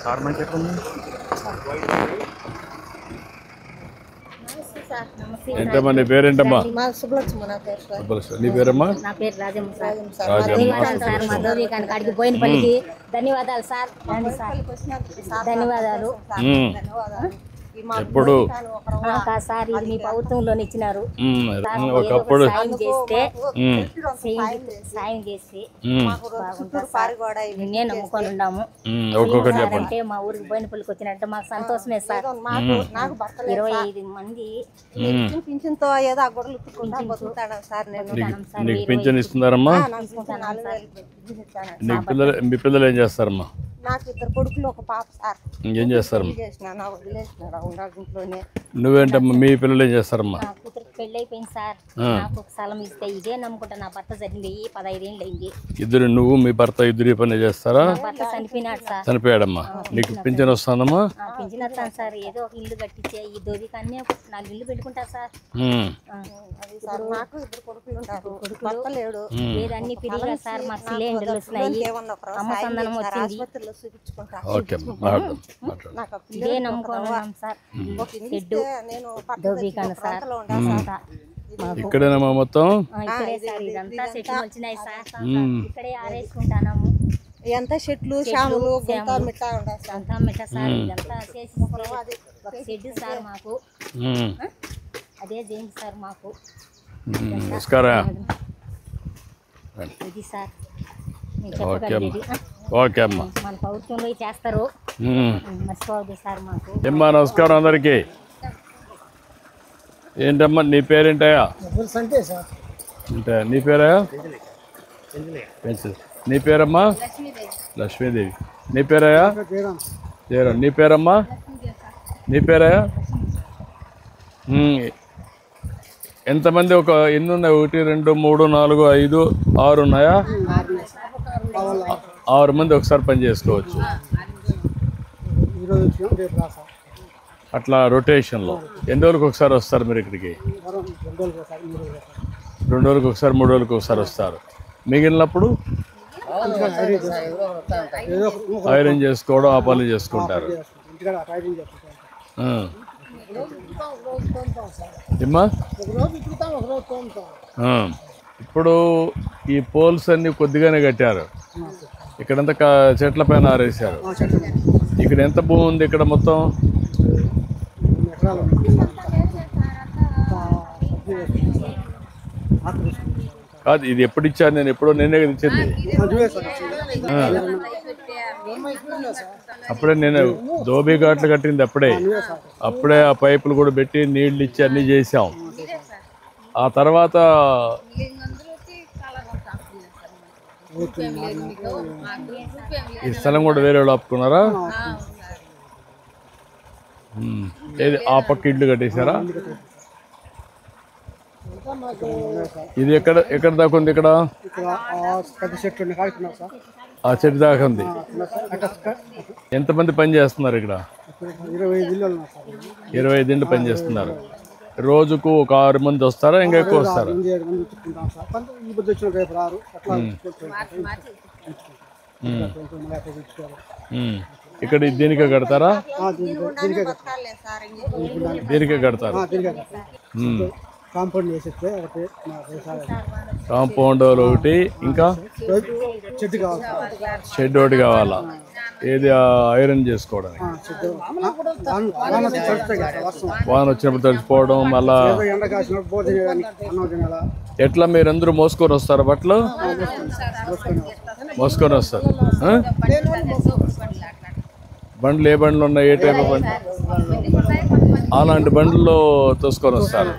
Sir మంచి ఎట్లా ఉంది? ఏంటమ్మా నీ పేరేంటమ్మా? నీ పేరమ్మా? నా పేరు రాజమ్మ సార్. కాడికి పోయిన పనికి ధన్యవాదాలు సార్. ధన్యవాదాలు. ఎప్పుడు సార్ ఇది మీ ప్రభుత్వంలోనే ఇచ్చినారు. ఒకప్పుడు సాయం చేసి నేను నమ్ముకొని ఉన్నాము. అంటే మా ఊరికి పోయిన పల్లికి వచ్చినట్టు మాకు సంతోషమే సార్. 25 మంది నీకు పింఛన్ ఇస్తున్నారమ్మా? మీ పిల్లలు ఏం చేస్తారమ్మా? నాకు 2 కొడుకులు 1 పాప సార్. ఏం చేస్తారమ్మా? ఇంట్లోనే. నువ్వేంటమ్మా? మీ పిల్లలు ఏం చేస్తారమ్మా? పెళ్ళి అయిపోయింది సార్. నాకు ఒక స్థలం ఇస్తే ఇదే నమ్ముకుంటా. నా భర్త చనిపోయి 15 ఏళ్ళు అయింది. ఇద్దరు నువ్వు మీ భర్త ఇద్దరు పని చేస్తారా? భర్త చనిపోయినాడు సార్. చనిపోయాడమ్మా. నీకు పింఛన్ వస్తుందమ్మా? పింఛన్ వస్తాను సార్. ఏదో ఒక ఇల్లు కట్టించే ఈ దోది కానీ 4 ఇల్లు పెట్టుకుంటా సార్. నాకు 2 కొడుకులు ఉంటారు. భర్త లేడు. అన్ని పిల్లలు సార్. మాకు సిలిండర్లు వస్తున్నాయి. అమ్మసందనం వచ్చింది. ఇదే నమ్ముకున్నాం సార్. దోబికాను సార్. ఇక్కడేనమ్మా మొత్తం? ఇక్కడే సార్. ఇదంతా చెట్లు వచ్చినాయి సార్. ఇక్కడే ఆరేసుకుంటాము. ఎంత చెట్లు శాములు అంతా మిట్టా సార్. ఇదంతా చేసి ఒక షెడ్ సార్ మాకు. అదే జైంట్ సార్ మాకు. నమస్కారం. ఇది సార్ ఓకే అమ్మా. మన ప్రభుత్వంలో చేస్తారు. మర్చిపోవద్దు సార్ మాకు. ఏమ్మా నమస్కారం అందరికి. ఏంటమ్మా నీ పేరేంటయా? అంటే నీ పేరయా? నీ పేరమ్మా? లక్ష్మీదేవి. నీ పేరయా? జయరాం. నీ పేరమ్మా? నీ పేరయా? ఎంతమంది? ఎన్ని ఉన్నాయి? 1 2 3 4 5 6 ఉన్నాయా? 6 మంది ఒకసారి పని చేసుకోవచ్చు. అట్లా రొటేషన్లో. ఎన్ని రోజులకు ఒకసారి వస్తారు మీరు ఇక్కడికి? 2 రోజులకు ఒకసారి 3 రోజులకు ఒకసారి వస్తారు. మిగిలినప్పుడు ఐరన్ చేసుకోవడం ఆ పనులు చేసుకుంటారు. ఏమ్మా? ఇప్పుడు ఈ పోల్స్ అన్ని కొద్దిగానే కట్టారు. ఇక్కడంతా చెట్ల పైన ఆరేసారు. ఇక్కడ ఎంత భూమి ఉంది? ఇక్కడ మొత్తం కాదు. ఇది ఎప్పుడు ఇచ్చాను? నేను ఎప్పుడో నేనే ఇచ్చింది. అప్పుడే నేను దోబీ ఘాట్లు కట్టింది. అప్పుడే ఆ పైపులు కూడా పెట్టి నీళ్లు ఇచ్చి అన్నీ చేసాం. ఆ తర్వాత ఈ స్థలం కూడా వేరే వాళ్ళు ఆపుకున్నారా? ఏది ఆ పక్క ఇల్లు కట్టేశారా? ఇది ఎక్కడ దాకా ఉంది? ఇక్కడ ఆ చెట్టు దాకా ఉంది. ఎంతమంది పని చేస్తున్నారు ఇక్కడ? 25 ఇండ్లు పని చేస్తున్నారు. రోజుకు ఒక 6 మంది వస్తారా? ఇంకా ఎక్కువ వస్తారా? ఇక్కడ దీనికే కడతారా? దీనికే కడతారు. కాంపౌండ్ ఒకటి, ఇంకా షెడ్ ఒకటి కావాలా? ఏది ఐరన్ చేసుకోవడానికి? వాన వచ్చినప్పుడు తడిచిపోవడం. మళ్ళా ఎట్లా మీరందరూ మోసుకొని వస్తారా? బట్టలు మోసుకొని వస్తారు. బండ్లు ఏ బండ్లు ఉన్నాయి? ఏ టైప్ బండ్లు? అలాంటి బండ్లలో తోసుకొని వస్తారు.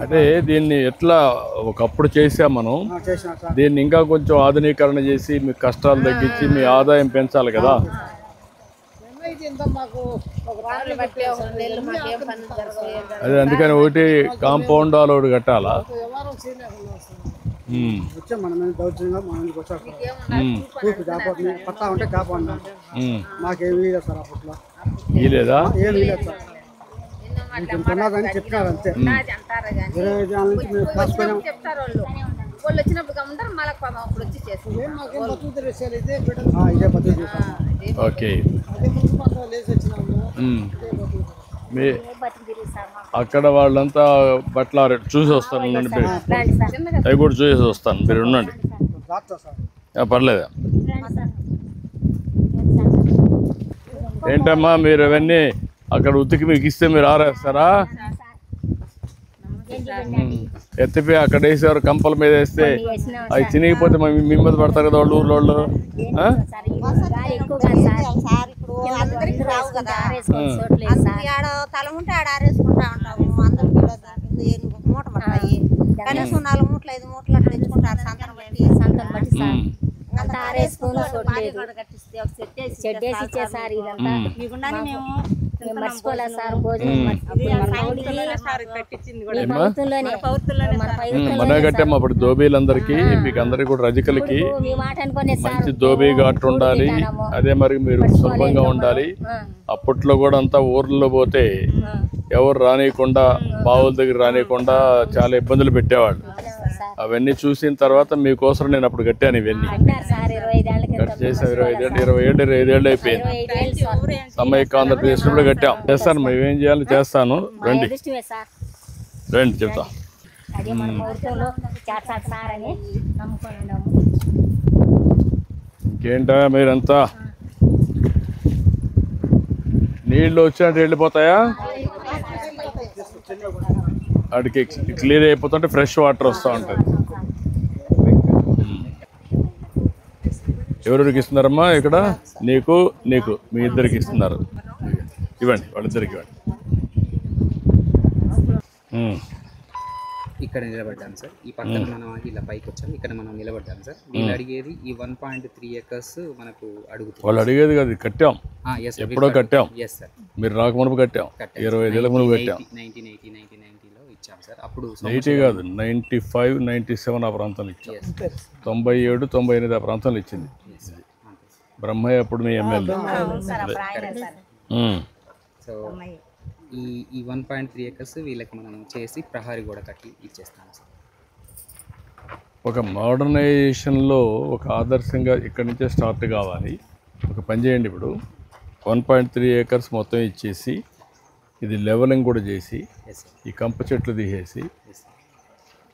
అంటే దీన్ని ఎట్లా ఒకప్పుడు చేసాం మనం. దీన్ని ఇంకా కొంచెం ఆధునీకరణ చేసి మీ కష్టాలు తగ్గించి మీ ఆదాయం పెంచాలి కదా. అదే అందుకని ఒకటి కాంపౌండ్ హాల్ ఒకటి కట్టాలా? లేదా ఇంత ఉన్నదని చెప్పినారు అంతే. 25 ఏళ్ళ నుంచి మేము కాసుకున్నాం. చెప్తారు వాళ్ళు వచ్చినప్పుడు గమ్ముంటారు మళ్ళీ అప్పుడు వచ్చి చేస్తారు. ఇదే పద్ధతి చేశాము. ఓకే. అదే ముందు మాత్రం లేచి వచ్చినాము. మీ అక్కడ వాళ్ళంతా బట్టలు చూసి వస్తాను. ఉండండి మీరు, అవి కూడా చూసి వస్తాను. మీరు ఉండండి, డాక్టర్ సార్ పర్లేదా? ఏంటమ్మా మీరు అవన్నీ అక్కడ ఉతికి మీకు ఇస్తే మీరు ఆరేస్తారా? ఎత్తిపోయి అక్కడ వేసేవారు, కంపల మీద వేస్తే అవి చినిగిపోతే మీ మీద పడతారు కదా వాళ్ళు, ఊర్లో వాళ్ళు. సార్ ఇప్పుడు అందరికి రావు కదా, ఆడ తల ఉంటే ఆడ ఆరేసుకుంటా ఉంటాము. అందరికి మూట పడతాయి, కనీసం 4 మూటలు 5 మూటలు అట్లా తెచ్చుకుంటారు. సంతను బట్టి అంతా ఆరేసుకుని షెడ్ వేసి ఇచ్చేసారు. ఇదంతా మీకుండానే మేము మర్చిపోలేదు సార్. భోజనం మన కట్టాము అప్పుడు దోబీలందరికీ, మీకు అందరికి కూడా రజకులకి మంచి దోబీ ఘాట్ ఉండాలి. అదే మరి మీరు సులభంగా ఉండాలి. అప్పట్లో కూడా అంతా ఊర్లో పోతే ఎవరు రానియకుండా, బావుల దగ్గర రానియకుండా చాలా ఇబ్బందులు పెట్టేవాళ్ళు. అవన్నీ చూసిన తర్వాత మీకోసం నేను అప్పుడు కట్టాను. ఇవన్నీ కట్ చేసాం. 25 ఏళ్ళు అయిపోయింది. సమైక్య ఆంధ్రప్రదేశ్ కూడా కట్టాం. చేస్తాను, మేమేం చేయాలో చేస్తాను. రండి రండి చెప్తా. ఇంకేంటా మీరంతా నీళ్ళు వచ్చినట్టు వెళ్ళిపోతాయా? వాడికి క్లియర్ అయిపోతుంటే ఫ్రెష్ వాటర్ వస్తూ ఉంటుంది. ఎవరికి ఇస్తున్నారమ్మా ఇక్కడ? నీకు నీకు మీ ఇద్దరికి ఇస్తున్నారు. ఇవ్వండి, వాళ్ళిద్దరికి ఇవ్వండి. ఇక్కడ నిలబడ్డాను సార్. ఈ పక్కన మనం ఇలా పైకి వచ్చాము, ఇక్కడ మనం నిలబడ్డాము సార్. వీళ్ళు అడిగేది ఈ 1.3 acres మనకు అడుగుతుంది. వాళ్ళు అడిగేది కాదు, కట్టాం, ఎప్పుడో కట్టాం. మీరు రాకమునుపు కట్టాం, 25 ఏళ్ళ ముందు కట్టాం. 1990లో ఇచ్చాం సార్. అప్పుడు 80 కాదు, 95, 97 ఆ ప్రాంతంలో ఇచ్చాం. 97, 98 ఆ ప్రాంతంలో ఇచ్చింది బ్రహ్మయ్య, అప్పుడు మీ ఎమ్మెల్యే. సో ఈ 1.3 acres వీళ్ళకి మనం చేసి ప్రహారీ గోడ కట్టి ఇచ్చేస్తాం సార్. ఒక మోడర్నైజేషన్లో ఒక ఆదర్శంగా ఇక్కడి నుంచే స్టార్ట్ కావాలి. ఒక పని చేయండి, ఇప్పుడు 1.3 acres మొత్తం ఇచ్చేసి ఇది లెవెలింగ్ కూడా చేసి ఈ కంప చెట్లు తీసేసి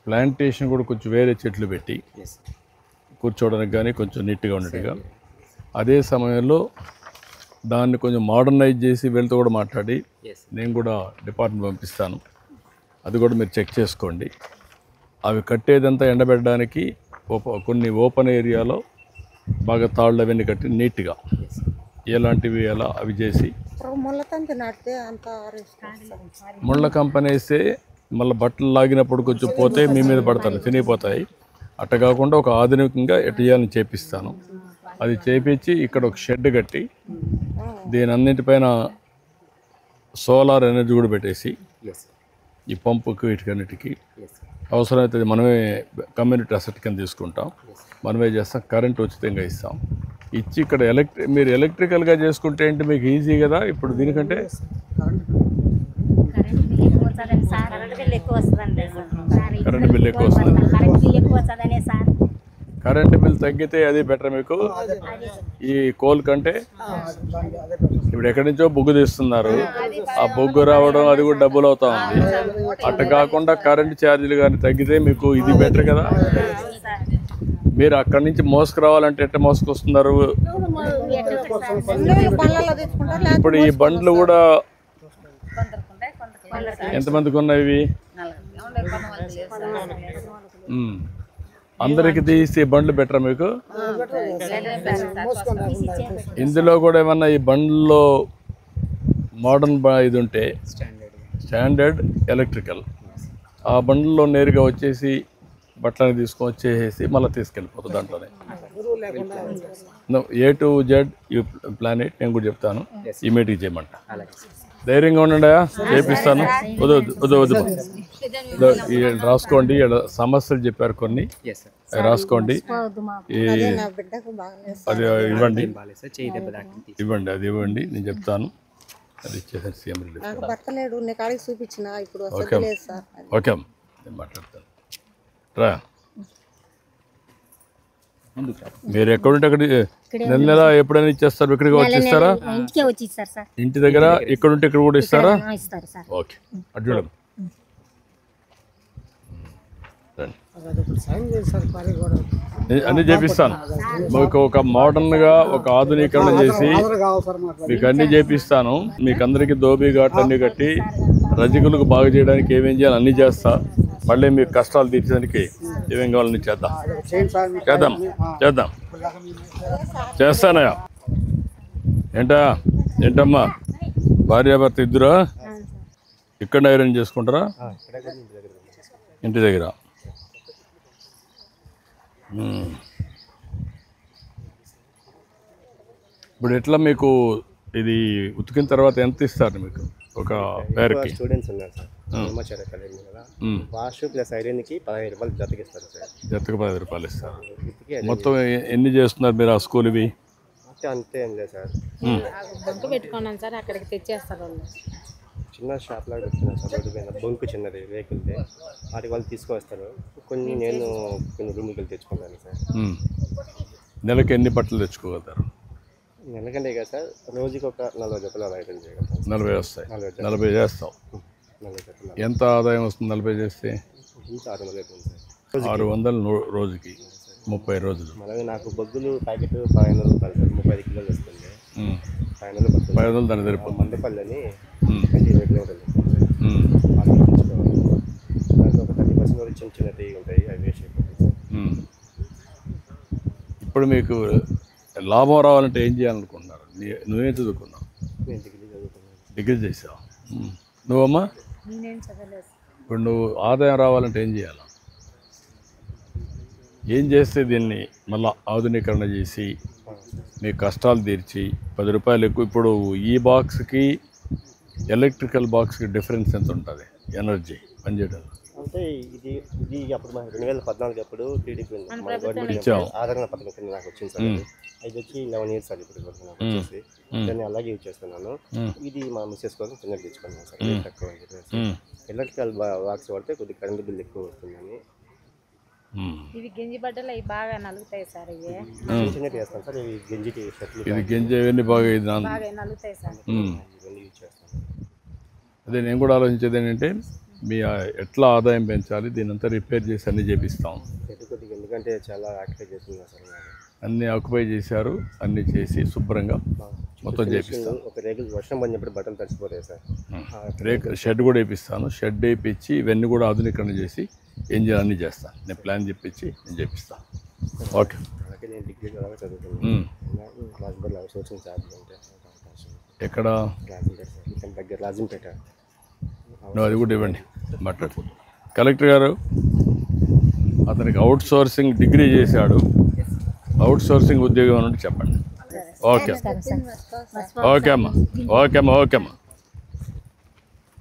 ప్లాంటేషన్ కూడా కొంచెం వేరే చెట్లు పెట్టి కూర్చోవడానికి కానీ కొంచెం నీట్గా ఉన్నట్టుగా, అదే సమయంలో దాన్ని కొంచెం మోడర్నైజ్ చేసి వీళ్ళతో కూడా మాట్లాడి నేను కూడా డిపార్ట్మెంట్ పంపిస్తాను. అది కూడా మీరు చెక్ చేసుకోండి. అవి కట్టేదంతా ఎండబెట్టడానికి కొన్ని ఓపెన్ ఏరియాలో బాగా తాళ్ళు అవన్నీ కట్టి నీట్గా ఎలాంటివి ఎలా అవి చేసి ముళ్ళ కంపెనీ వేస్తే మళ్ళీ బట్టలు లాగినప్పుడు కొంచెం పోతే మీ మీద పడతారు, చినిగిపోతాయి. అట్ట కాకుండా ఒక ఆధునికంగా ఎటు చేయాలని చేపిస్తాను. అది చేపించి ఇక్కడ ఒక షెడ్ కట్టి దీని అన్నింటిపైన సోలార్ ఎనర్జీ కూడా పెట్టేసి ఈ పంపుకి వీటికన్నిటికీ అవసరమైతే మనమే కమ్యూనిటీ అసెట్ కింద తీసుకుంటాం, మనమే చేస్తాం, కరెంట్ ఉచితంగా ఇస్తాం. ఇచ్చి ఇక్కడ మీరు ఎలక్ట్రికల్గా చేసుకుంటే ఏంటి మీకు ఈజీ కదా. ఇప్పుడు దీనికంటే కరెంట్ బిల్ ఎక్కువ వస్తుంది. కరెంట్ బిల్ తగ్గితే అది బెటర్ మీకు ఈ కోల్ కంటే. ఇప్పుడు ఎక్కడి నుంచో బొగ్గు తీస్తున్నారు, ఆ బొగ్గు రావడం అది కూడా డబ్బులు అవుతా ఉంది. అట్ట కాకుండా కరెంట్ ఛార్జీలు కానీ తగ్గితే మీకు ఇది బెటర్ కదా. మీరు అక్కడి నుంచి మోసుకురావాలంటే ఎట్ట మోసుకొస్తున్నారు? ఇప్పుడు ఈ బండ్లు కూడా ఎంతమందికి ఉన్నాయి? అందరికి తీసి బండ్లు బెటర్ మీకు. ఇందులో కూడా ఏమన్నా ఈ బండ్లో మోడర్న్ ఇది ఉంటే స్టాండర్డ్ ఎలక్ట్రికల్, ఆ బండ్లో నేరుగా వచ్చేసి బట్టలని తీసుకొని వచ్చేసి మళ్ళీ తీసుకెళ్ళిపోతుంది. దాంట్లోనే A to Z you plan it. నేను కూడా చెప్తాను, ఇమీడియట్గా చేయమంట. ధైర్యంగా ఉండండి, చేపిస్తాను. వద్దు రాసుకోండి. సమస్యలు చెప్పారు కొన్ని, రాసుకోండి. అది ఇవ్వండి, అది ఇవ్వండి, నేను చెప్తాను. అది ఇచ్చేసాను సీఎం రిలీఫ్ నాకు భర్త లేడు, నీ కాడికి చూపించిన ఇప్పుడు ఓకే అసలు లేదు సార్. ఓకే అమ్మ నేను మాట్లాడతాను రా. మీరు ఎక్కడుంటే అక్కడ నెల నెల ఎప్పుడైనా ఇచ్చేస్తారు, ఇక్కడికి వచ్చిస్తారా? ఇంటికే వచ్చి ఇస్తారు సార్. ఇంటి దగ్గర ఇక్కడుంటే ఇక్కడ కూడా ఇస్తారా? ఇస్తారు సార్. ఓకే అటు చూడమ్మ. రండి. సాయం చేస్తారు పని కూడా అన్నీ చేపిస్తాను మీకు. ఒక మోడర్న్గా ఒక ఆధునీకరణ చేసి కావాలి సార్ మాకు. మీకు అన్నీ చేపిస్తాను. మీకు అందరికీ దోబీ ఘాట్ అన్నీ కట్టి రజకులకు బాగు చేయడానికి ఏమేం చేయాలి అన్నీ చేస్తా. మళ్ళీ మీకు కష్టాలు తీర్చడానికి ఏమేం కావాలని చేద్దాం. చేయండి సార్. చేద్దాం చేద్దాం చేస్తానయ్యా. ఏంటమ్మా భార్యాభర్త ఇద్దరా ఇక్కడ ఐరన్ చేసుకుంటారా? ఇంటి దగ్గర. ఇప్పుడు ఎట్లా మీకు ఇది ఉతికిన తర్వాత ఎంత ఇస్తారు మీకు ఒక పేరుకి? స్టూడెంట్స్ ఉన్నారు సార్ బ్రహ్మచారి అకాడమీ కదా, వాష్ ప్లస్ ఐరన్కి 15 రూపాయలు జతకి ఇస్తారు సార్. జతకు 10 రూపాయలు ఇస్తారు. ఇప్పటికీ మొత్తం ఎన్ని చేస్తున్నారు మీరు ఆ స్కూల్ ఇవి? అంతే ఏం లేదు సార్. బంకు పెట్టుకున్నాను సార్, అక్కడికి తెచ్చేస్తారు వాళ్ళు. చిన్న షాప్ లాగా పెట్టుకున్నాను సార్, రోడ్డు పైన బొంకు చిన్నది వెహికల్ది, వాటికి వాళ్ళు తీసుకొస్తారు. నేను కొన్ని రూమ్కి వెళ్ళి తెచ్చుకుంటాను సార్. నెలకి ఎన్ని బట్టలు తెచ్చుకోగలుగుతారు? నెలకంటే కదా సార్, రోజుకి ఒక 40 జతలు అలా ఐరన్ చేయగలుగుతాను. 40 వస్తాయి. 40 చేస్తావు. 40 జతలు ఎంత ఆదాయం వస్తుంది 40 చేస్తే? 600 అవుతుంది సార్. 600 రోజుకి 30 రోజులు. అలాగే నాకు బొగ్గులు ప్యాకెట్ 500 రూపాయలు సార్, 35 కిలోలు వస్తుంది. 500 బొగ్గులు 500 దాన్ని సరిపోతుంది. మండపల్లని 20 కిలోమీటర్లు దాంట్లో ఒక 30% చిన్న చిన్న టీ ఉంటాయి, అవి వేస్ట్ అయిపోతాయి సార్. ఇప్పుడు మీకు లాభం రావాలంటే ఏం చేయాలనుకుంటున్నారు? నువ్వేం చదువుకున్నావు? నేను డిగ్రీ చదువుకున్నాను. డిగ్రీ చేసావు. నువ్వమ్మా? నేనేం చదవలేదు. ఇప్పుడు నువ్వు ఆదాయం రావాలంటే ఏం చేయాలి? ఏం చేస్తే దీన్ని మళ్ళీ ఆధునీకరణ చేసి మీ కష్టాలు తీర్చి 10 రూపాయలు ఎక్కువ. ఇప్పుడు ఈ బాక్స్కి ఎలక్ట్రికల్ బాక్స్కి డిఫరెన్స్ ఎంత ఉంటుంది ఎనర్జీ పనిచేయడం? అంటే ఇది అప్పుడు మా 2014 అప్పుడు టీడీపీ మా గవర్నమెంట్ ఇచ్చాం. ఆదరణ పథకం కింద నాకు వచ్చింది సార్. అది వచ్చి 11 ఇయర్స్ సార్ ఇప్పుడు నాకు వచ్చేసి. దాన్ని అలాగే యూజ్ చేస్తున్నాను. ఇది మా మిస్సెస్ కోసం చిన్నగా తెచ్చుకున్నాను సార్, తక్కువ అని చెప్పేసి. ఎలక్ట్రికల్ బాక్స్ వాడితే కొద్దిగా కరెంట్ బిల్ ఎక్కువ వస్తుందని ఇవి గింజి బట్టలు అవి బాగా నలుగుతాయి సార్. ఇవి చిన్నగా చేస్తాను సార్. ఇవి గంజి షర్ట్లు ఇది గింజ ఇవన్నీ బాగా ఇది బాగా నలుగుతాయి సార్. ఇవన్నీ యూజ్ చేస్తాను. అదే నేను కూడా ఆలోచించేది ఏంటంటే మీ ఎట్లా ఆదాయం పెంచాలి, దీని అంతా రిపేర్ చేసి అన్నీ చేపిస్తాం. కొద్దిగా ఎందుకంటే చాలా యాక్టివ్ చేస్తున్నా సార్. అన్నీ ఆక్యుపై చేశారు, అన్నీ చేసి శుభ్రంగా మొత్తం చేపిస్తాం. ఒక రేగులు వర్షం పడినప్పుడు బట్టలు తడిచిపోతాయి సార్. షెడ్ కూడా వేపిస్తాను. షెడ్ వేయించి ఇవన్నీ కూడా ఆధునీకరణ చేసి ఏం చేయాలి అన్నీ చేస్తాను. నేను ప్లాన్ చెప్పించి నేను చేపిస్తాను. ఓకే. అలాగే నేను డిగ్రీ కూడా చదువుకున్నాను. రాజంపేట అవుట్సోర్సింగ్ జాబ్ ఉంటే అవకాశం. ఎక్కడ? రాజంపేట సార్, ఇక్కడ దగ్గర రాజంపేట. నువ్వు అది కూడా ఇవ్వండి మాట్లాడు. కలెక్టర్ గారు అతనికి అవుట్ సోర్సింగ్ డిగ్రీ చేశాడు, అవుట్ సోర్సింగ్ ఉద్యోగం అని చెప్పండి. ఓకే ఓకే అమ్మా, ఓకే అమ్మా, ఓకే అమ్మా.